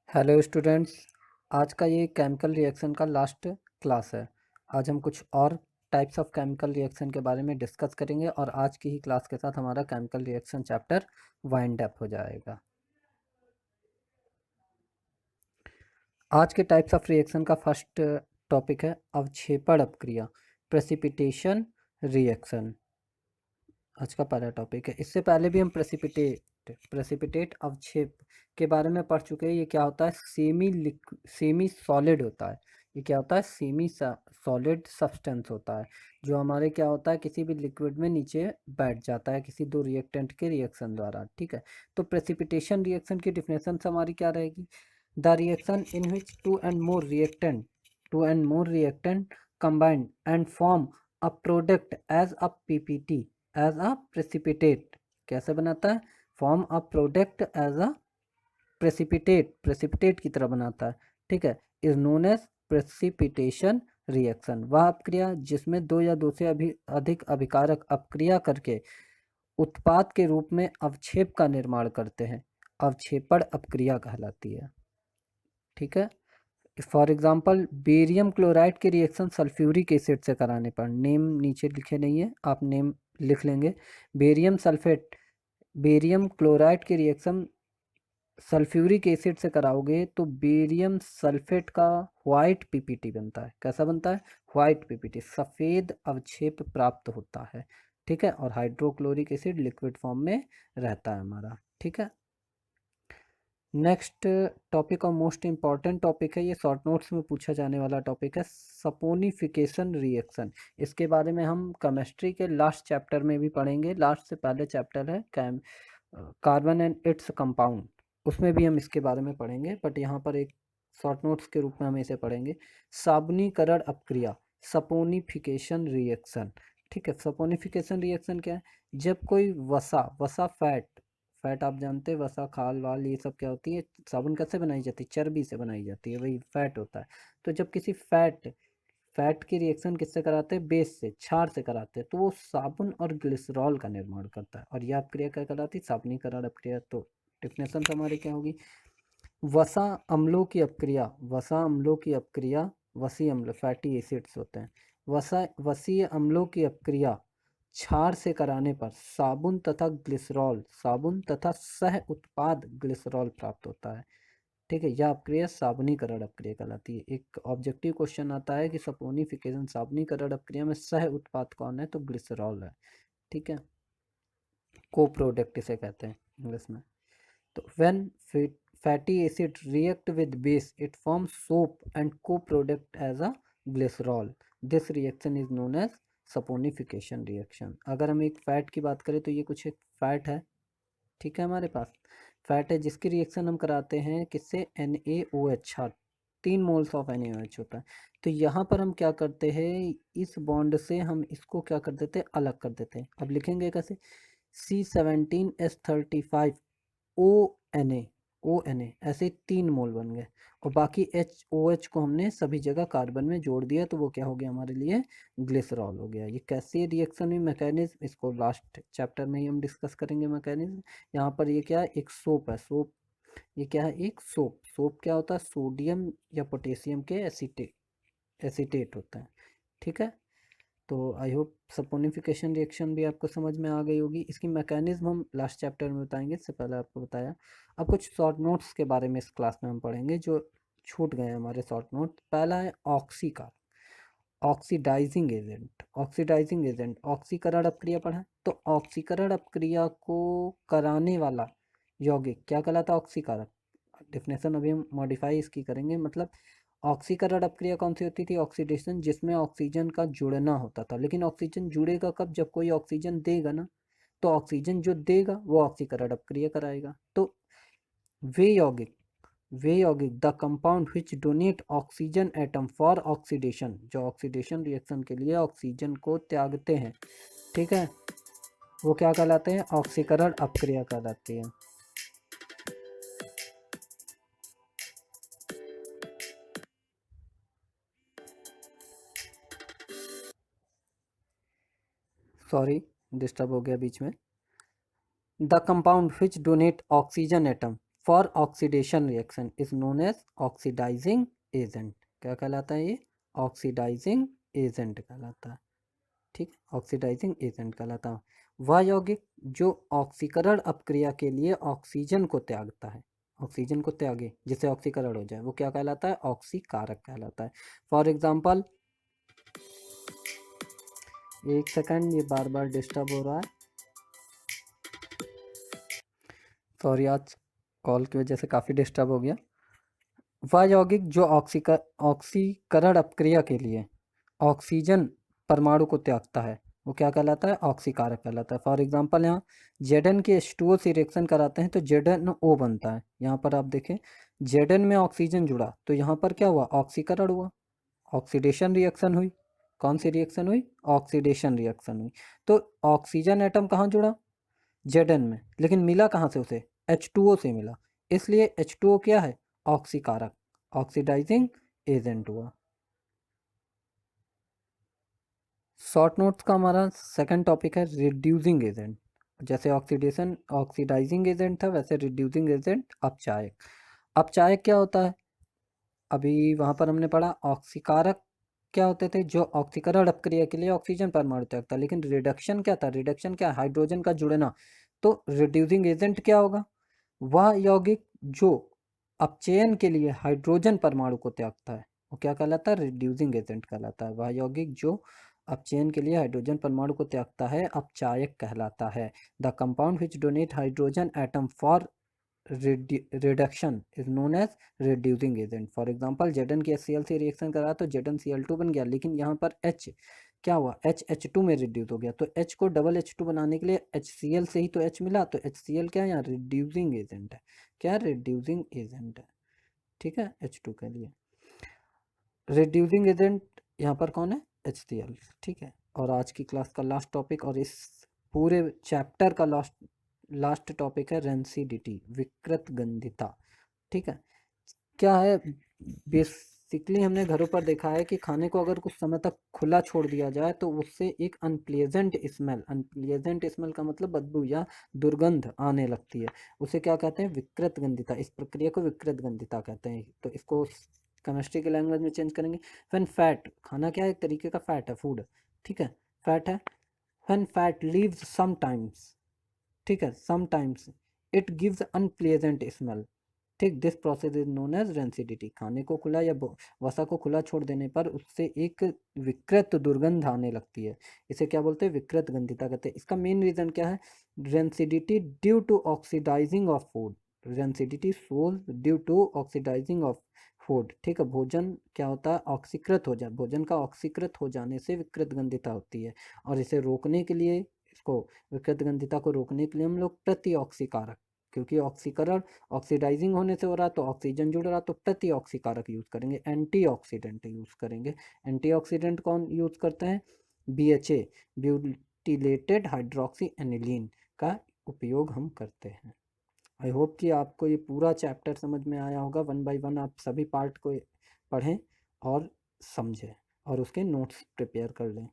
Hello students. आज का ये केमिकल रिएक्शन का लास्ट क्लास है। आज हम कुछ और टाइप्स ऑफ केमिकल रिएक्शन के बारे में डिस्कस करेंगे और आज की ही क्लास के साथ हमारा chemical reaction chapter wind up हो जाएगा। आज के टाइप्स ऑफ रिएक्शन का फर्स्ट टॉपिक है अवक्षेपण अपक्रिया, प्रेसिपिटेशन रिएक्शन। आज का पहला टॉपिक है। इससे पहले भी हम प्रेसिपिटेट अवक्षेप के बारे में पढ़ चुके हैं। ये क्या होता है? सेमी सॉलिड होता है। ये क्या होता है? सेमी सॉलिड सब्सटेंस होता है जो हमारे क्या होता है, किसी भी लिक्विड में नीचे बैठ जाता है किसी दो रिएक्टेंट के रिएक्शन द्वारा। ठीक है, तो प्रेसिपिटेशन रिएक्शन की डिफिनेशन हमारी क्या रहेगी? The reaction in which two and more reactant combine and form a product as a PPT as a precipitate. कैसे बनाता है? Form a product as a precipitate की तरह बनाता है। ठीक है, is known as precipitation reaction. वह अपक्रिया जिसमें दो या दो से अधिक अभिकारक अपक्रिया करके उत्पाद के रूप में अवक्षेप का निर्माण करते हैं, अवक्षेपण अपक्रिया कहलाती है। ठीक है, फॉर एग्जाम्पल बेरियम क्लोराइड के रिएक्शन सल्फ्यूरिक एसिड से कराने पर, नेम नीचे लिखे नहीं है, आप नेम लिख लेंगे। बेरियम क्लोराइड के रिएक्शन सल्फ्यूरिक एसिड से कराओगे तो बेरियम सल्फेट का व्हाइट पीपीटी बनता है। कैसा बनता है? व्हाइट पीपीटी, सफ़ेद अवक्षेप प्राप्त होता है। ठीक है, और हाइड्रोक्लोरिक एसिड लिक्विड फॉर्म में रहता है हमारा। ठीक है, नेक्स्ट टॉपिक और मोस्ट इम्पॉर्टेंट टॉपिक है, ये शॉर्ट नोट्स में पूछा जाने वाला टॉपिक है, सपोनिफिकेशन रिएक्शन। इसके बारे में हम केमिस्ट्री के लास्ट चैप्टर में भी पढ़ेंगे। लास्ट से पहले चैप्टर है कार्बन एंड इट्स कंपाउंड, उसमें भी हम इसके बारे में पढ़ेंगे, बट यहाँ पर एक शॉर्ट नोट्स के रूप में हम इसे पढ़ेंगे। साबुनीकरण अपक्रिया, सपोनिफिकेशन रिएक्शन। ठीक है, सपोनिफिकेशन रिएक्शन क्या है? जब कोई वसा फैट आप जानते हैं, वसा खाल वाल ये सब क्या होती है? साबुन कैसे बनाई जाती है? चर्बी से बनाई जाती है, वही फैट होता है। तो जब किसी फैट की रिएक्शन किससे कराते हैं? बेस से, क्षार से कराते हैं, तो वो साबुन और ग्लिसरॉल का निर्माण करता है, और यह अपक्रिया क्या कहलाती है? साबुनीकरण अपक्रिया। तो डिफिनेशन हमारी क्या होगी? वसा अम्लों की अपक्रिया, वसी अम्ल फैटी एसिड्स होते हैं। वसीय अम्लों की अपक्रिया क्षार से कराने पर साबुन तथा सह उत्पाद ग्लिसरॉल प्राप्त होता है। ठीक है, यह अपक्रिया साबुनीकरण अपक्रिया कहलाती है। एक ऑब्जेक्टिव क्वेश्चन आता है कि सपोनिफिकेशन साबुनीकरण अपक्रिया में सह उत्पाद कौन है? तो ग्लिसरॉल है। ठीक है, को प्रोडक्ट इसे कहते हैं इंग्लिश में। तो when fatty acid react with base it forms soap and co-product as a glycerol. This reaction is known as saponification reaction. अगर हम एक फैट की बात करें तो ये कुछ एक फैट है। ठीक है, हमारे पास फैट है जिसकी रिएक्शन हम कराते हैं किससे? NaOH, 3 मोल्स ऑफ NaOH होता है। तो यहाँ पर हम क्या करते हैं, इस बॉन्ड से हम इसको क्या कर देते हैं? अलग कर देते हैं। अब लिखेंगे कैसे? C17H35 ओ एन ए ऐसे 3 मोल बन गए, और बाकी OH को हमने सभी जगह कार्बन में जोड़ दिया, तो वो क्या हो गया हमारे लिए? ग्लिसरॉल हो गया। ये कैसे रिएक्शन हुई, मैकेनिज्म, इसको लास्ट चैप्टर में ही हम डिस्कस करेंगे मैकेनिज्म। यहाँ पर ये क्या है? एक सोप है। ये क्या है? एक सोप क्या होता है? सोडियम या पोटेशियम के एसीटेट होता है। ठीक है, तो आई होप सपोनिफिकेशन रिएक्शन भी आपको समझ में आ गई होगी। इसकी मैकेनिज्म हम लास्ट चैप्टर में बताएंगे, इससे पहले आपको बताया। अब कुछ शॉर्ट नोट्स के बारे में इस क्लास में हम पढ़ेंगे जो छूट गए हमारे शॉर्ट नोट। पहला है ऑक्सीडाइजिंग एजेंट ऑक्सीकरण अपक्रिया पढ़ा। तो ऑक्सीकरण अपक्रिया को कराने वाला यौगिक क्या कहलाता है? ऑक्सीकारक। डिफिनेशन अभी हम मॉडिफाई इसकी करेंगे। मतलब ऑक्सीकरण अपक्रिया कौन सी होती थी? ऑक्सीडेशन, जिसमें ऑक्सीजन का जुड़ना होता था। लेकिन ऑक्सीजन जुड़ेगा कब? जब कोई ऑक्सीजन देगा ना, तो ऑक्सीजन जो देगा वो ऑक्सीकरण अपक्रिया कराएगा। तो वे यौगिक the compound which donate oxygen atom for oxidation, जो ऑक्सीडेशन रिएक्शन के लिए ऑक्सीजन को त्यागते हैं, ठीक है, वो क्या कहलाते हैं? ऑक्सीकरण अपक्रिया कहलाती है। सॉरी, डिस्टर्ब हो गया बीच में। The compound which donate oxygen atom for oxidation reaction is known as oxidising agent. क्या कहलाता है ये? ऑक्सीडाइजिंग एजेंट कहलाता है। ठीक, ऑक्सीडाइजिंग एजेंट कहलाता है। वह यौगिक जो ऑक्सीकरण अपक्रिया के लिए ऑक्सीजन को त्यागता है, ऑक्सीजन को त्यागे जिससे ऑक्सीकरण हो जाए, वो क्या कहलाता है? ऑक्सीकारक कहलाता है। फॉर एग्जाम्पल, एक सेकंड, ये बार बार डिस्टर्ब हो रहा है, सॉरी, आज कॉल की वजह से काफ़ी डिस्टर्ब हो गया। वह यौगिक जो ऑक्सीकरण अपक्रिया के लिए ऑक्सीजन परमाणु को त्यागता है, वो क्या कहलाता है? ऑक्सीकारक कहलाता है। फॉर एग्जांपल, यहाँ Zn के H2O से रिएक्शन कराते हैं तो ZnO बनता है। यहाँ पर आप देखें, Zn में ऑक्सीजन जुड़ा तो यहाँ पर क्या हुआ? ऑक्सीकरण हुआ, ऑक्सीडेशन रिएक्शन हुई। कौन सी रिएक्शन हुई? ऑक्सीडेशन रिएक्शन हुई। तो ऑक्सीजन एटम कहाँ जुड़ा? Zn में, लेकिन मिला कहाँ से उसे? H2O से मिला, इसलिए H2O क्या है? ऑक्सीकारक, ऑक्सीडाइजिंग एजेंट हुआ। शॉर्ट नोट्स का हमारा सेकंड टॉपिक है रिड्यूसिंग एजेंट। जैसे ऑक्सीडेशन ऑक्सीडाइजिंग एजेंट था, वैसे रिड्यूसिंग एजेंट अपचायक। अपचायक क्या होता है? अभी वहाँ पर हमने पढ़ा ऑक्सीकारक क्या होते थे? जो ऑक्सीकरण अपक्रिया के लिए ऑक्सीजन परमाणु त्यागता। लेकिन रिडक्शन क्या था? रिडक्शन क्या? हाइड्रोजन का जुड़ना। तो रिड्यूसिंग एजेंट क्या होगा? वह यौगिक जो अपचयन के लिए हाइड्रोजन परमाणु को त्यागता है, वो क्या कहलाता है? रिड्यूसिंग एजेंट कहलाता है। वह यौगिक जो अपचयन के लिए हाइड्रोजन परमाणु को त्यागता है, अपचायक कहलाता है। The compound which donate hydrogen atom for reduction is known as reducing agent. For example, Zn की HCl से रिएक्शन करा तो ZnCl2 बन गया, लेकिन यहाँ पर H क्या हुआ? H में रिड्यूस हो गया। तो H को डबल H2 बनाने के लिए HCl से ही तो H मिला, तो HCl क्या है? यहाँ रिड्यूसिंग एजेंट है। क्या? रिड्यूसिंग एजेंट है। ठीक है, H2 के लिए रिड्यूसिंग एजेंट यहाँ पर कौन है? HCl। ठीक है, और आज की क्लास का लास्ट टॉपिक और इस पूरे चैप्टर का लास्ट टॉपिक है रेंसिडिटी, विकृत गंधिता। ठीक है, क्या है? बेसिकली हमने घरों पर देखा है कि खाने को अगर कुछ समय तक खुला छोड़ दिया जाए तो उससे एक अनप्लेजेंट स्मेल का मतलब बदबू या दुर्गंध आने लगती है। उसे क्या कहते हैं? विकृत गंधिता। इस प्रक्रिया को विकृत गंधिता कहते हैं। तो इसको केमिस्ट्री के लैंग्वेज में चेंज करेंगे। व्हेन फैट, खाना क्या है? एक तरीके का फैट है, फूड। ठीक है, फैट है। व्हेन फैट लीव्स समटाइम्स, ठीक है, sometimes it gives unpleasant smell. ठीक, this process is known as rancidity. खाने को खुला या वसा को खुला छोड़ देने पर उससे एक विकृत दुर्गंध आने लगती है। इसे क्या बोलते हैं? विकृत गंधिता कहते हैं। इसका मेन रीजन क्या है? Rancidity due to oxidising of food. Rancidity shows due to oxidising of food. ठीक है, भोजन क्या होता है? ऑक्सीकृत हो जाए, भोजन का ऑक्सीकृत हो जाने से विकृत गंधिता होती है। और इसे रोकने के लिए, इसको विकृत गंधिता को रोकने के लिए हम लोग प्रति ऑक्सीकारक, क्योंकि ऑक्सीकरण ऑक्सीडाइजिंग होने से हो रहा तो ऑक्सीजन जुड़ रहा, तो प्रति ऑक्सीकारक यूज करेंगे, एंटीऑक्सीडेंट यूज करेंगे। एंटीऑक्सीडेंट कौन यूज करते हैं? BHA, ब्यूटिलेटेड हाइड्रोक्सी एनिलीन का उपयोग हम करते हैं। आई होप कि आपको ये पूरा चैप्टर समझ में आया होगा। 1 बाय 1 आप सभी पार्ट को पढ़ें और समझें और उसके नोट्स प्रिपेयर कर लें।